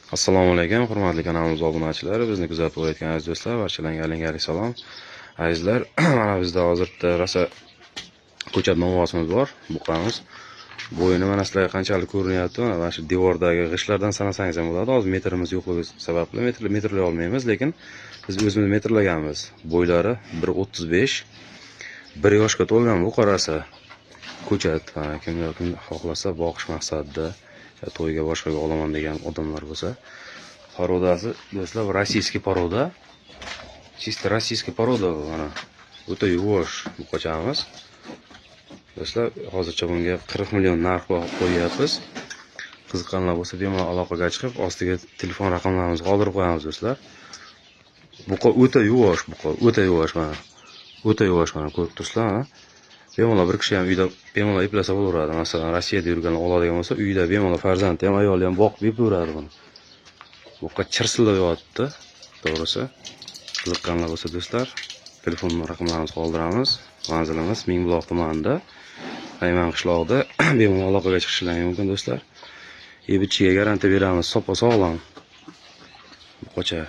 Assalomu alaykum, hurmatli kanalimiz obunachilari, bizni kuzatib o'tgan aziz do'stlar, barchalarga alangali salom. Azizlar, mana bizda hozirda rosa ko'chat mavosimiz bor, buqamiz. Bo'yini mana sizlarga qanchalik ko'rinyapti? Mana shu devordagi g'ishtlardan sanasangiz ham bo'ladi. Hozir metrimiz yo'qligi sababli metrlay olmaymiz, lekin biz o'zimiz metrlaganmiz. Bo'ylari 1.35, 1 yoshga to'lgan bu qorasi ko'chat. Kim xohlasa boqish maqsadida to'yga boshqaga olaman degan odamlar bo'lsa, parodasi do'stlar rossiyskiy paroda, чисто rossiyskiy paroda mana o'ta yuvosh buqachamiz. Do'stlar, hozircha bunga 40 million narx qo'yapmiz. Qiziqqanlar bo'lsa, bemalol aloqaga chiqib, ostiga telefon raqamlarimizni qoldirib qo'yamiz do'stlar. Buqa o'ta yuvosh, mana. O'ta yuvosh mana, ko'rib turibsizlar, bemalol bir kishi ham uyda bemalol eplasa bo'laveradi. Masalan, Rossiyada yurganlar oladigan bo'lsa, uyda bemalol farzandi ham, ayoli ham boqib eplaveradi buni. Buqa chirsillab yotibdi, to'g'risi. Qiziqqanlar bo'lsa do'stlar, telefon raqamlarimizni qoldiramiz. Manzilimiz Mingbuloq tumanida, Ayman qishlog'ida bemalol aloqaga chiqishingiz mumkin do'stlar. Ebichiga garantiya beramiz, soppa sog'lom. Buqacha